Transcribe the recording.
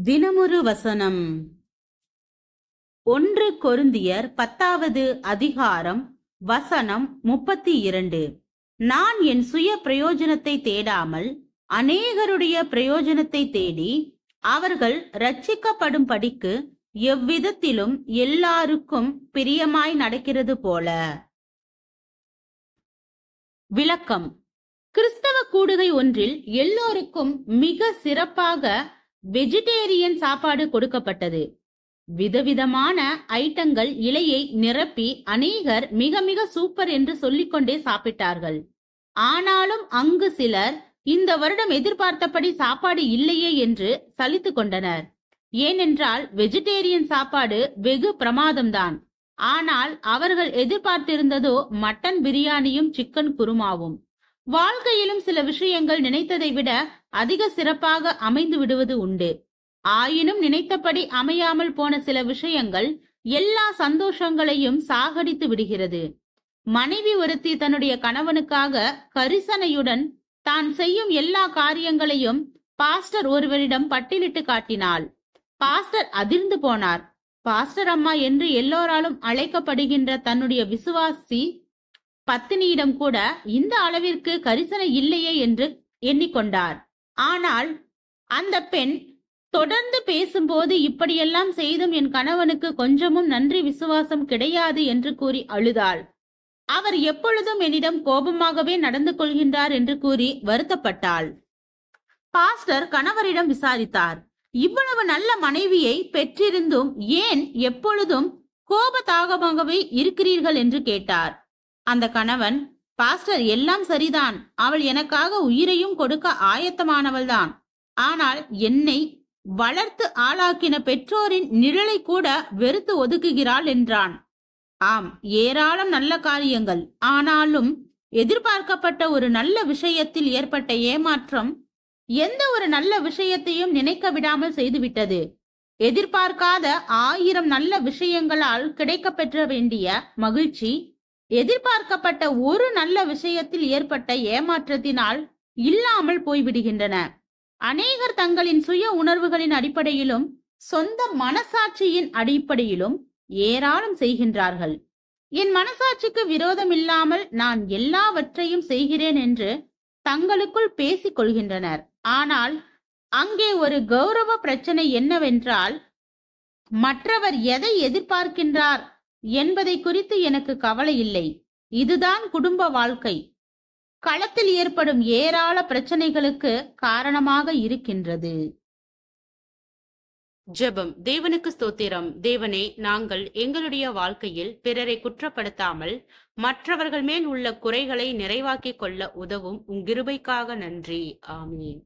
தினமொரு வசனம். 1 கொரிந்தியர் 10வது அதிகாரம் வசனம் 32. நான் என் சுய பிரயோஜனத்தை தேடாமல் அநேகருடைய பிரயோஜனத்தை தேடி அவர்கள் ரட்சிக்கப்படும் படிக்கு எவ்விதத்திலும் எல்லாருக்கும் பிரியமாய் நடக்கிறது போல. விளக்கம். கிறிஸ்தவ கூடுகை ஒன்றில் எல்லோருக்கும் மிக சிறப்பாக வெஜிடேரியன் சாப்பாடு கொடுக்கப்பட்டது. விதவிதமான ஐட்டங்கள் இலையை நிரப்பி அநேகர் மிக மிக சூப்பர் என்று சொல்லிக்கொண்டே சாப்பிட்டார்கள். ஆனாலும் அங்கு சிலர் இந்த வருடம் எதிர்பார்த்தபடி சாப்பாடு இல்லையே என்று சலித்து கொண்டனர். ஏனென்றால் வெஜிடேரியன் சாப்பாடு வெகு பிரமாதம்தான். ஆனால் அவர்கள் எதிர்பார்த்திருந்ததோ மட்டன் பிரியாணியும் சிக்கன் குருமாவும். வாழ்க்கையிலும் சில விஷயங்கள் நினைத்ததை விட அதிக சிறப்பாக அமைந்து விடுவது உண்டு. ஆயினும் நினைத்தபடி அமையாமல் போன சில விஷயங்கள் எல்லா சந்தோஷங்களையும் சாகடித்து விடுகிறது. மனைவி ஒருத்தி தன்னுடைய கணவனுக்காக கரிசனையுடன் தான் செய்யும் எல்லா காரியங்களையும் பாஸ்டர் ஒருவரிடம் பட்டியலிட்டு காட்டினாள். பாஸ்டர் அதிர்ந்து போனார். பாஸ்டர் அம்மா என்று எல்லோராலும் அழைக்கப்படுகின்ற தன்னுடைய விசுவாசி பத்தினியிடம் கூட இந்த அளவிற்கு கரிசனை இல்லையே என்று எண்ணிக்கொண்டார். ஆனால் அந்த பெண் தொடர்ந்து பேசும்போது, இப்படியெல்லாம் செய்தும் என் கணவனுக்கு கொஞ்சமும் நன்றி விசுவாசம் கிடையாது என்று கூறி அழுதாள். அவர் எப்பொழுதும் என்னிடம் கோபமாகவே நடந்து கொள்கின்றார் என்று கூறி வருத்தப்பட்டாள். பாஸ்டர் கணவரிடம் விசாரித்தார். இவ்வளவு நல்ல மனைவியை பெற்றிருந்தும் ஏன் எப்பொழுதும் கோபதாகமாகவே இருக்கிறீர்கள் என்று கேட்டார். அந்த கணவன், பாஸ்டர், எல்லாம் சரிதான், அவள் எனக்காக உயிரையும் கொடுக்க ஆயத்தமானவள்தான். ஆனால் என்னை வளர்த்து ஆளாக்கின பெற்றோரின் நிழலை கூட வெறுத்து ஒதுக்குகிறாள் என்றான். ஆம், ஏராளம் நல்ல காரியங்கள். ஆனாலும் எதிர்பார்க்கப்பட்ட ஒரு நல்ல விஷயத்தில் ஏற்பட்ட ஏமாற்றம் எந்த ஒரு நல்ல விஷயத்தையும் நினைக்க விடாமல் செய்துவிட்டது. எதிர்பார்க்காத 1000 நல்ல விஷயங்களால் கிடைக்க பெற்ற வேண்டிய மகிழ்ச்சி எதிர்பார்க்கப்பட்ட ஒரு நல்ல விஷயத்தில் ஏற்பட்ட ஏமாற்றத்தினால் இல்லாமல் போய்விடுகின்றன. அநேகர் தங்களின் சுய உணர்வுகளின் அடிப்படையிலும் சொந்த மனசாட்சியின் அடிப்படையிலும் ஏராளம் செய்கின்றார்கள். என் மனசாட்சிக்கு விரோதம் இல்லாமல் நான் எல்லாவற்றையும் செய்கிறேன் என்று தங்களுக்குள் பேசிக் கொள்கின்றனர். ஆனால் அங்கே ஒரு கௌரவ பிரச்சனை என்னவென்றால், மற்றவர் எதை எதிர்பார்க்கின்றார் என்பதை குறித்து எனக்கு கவலை இல்லை. இதுதான் குடும்ப வாழ்க்கை களத்தில் ஏற்படும் ஏராள பிரச்சனைகளுக்கு காரணமாக இருக்கின்றது. ஜெபம். தேவனுக்கு ஸ்தோத்திரம். தேவனே, நாங்கள் எங்களுடைய வாழ்க்கையில் பிறரை குற்றப்படுத்தாமல் மற்றவர்கள் மேல் உள்ள குறைகளை நிறைவாக்கிக் கொள்ள உதவும் உம் கிருபைக்காக நன்றி. ஆமென்.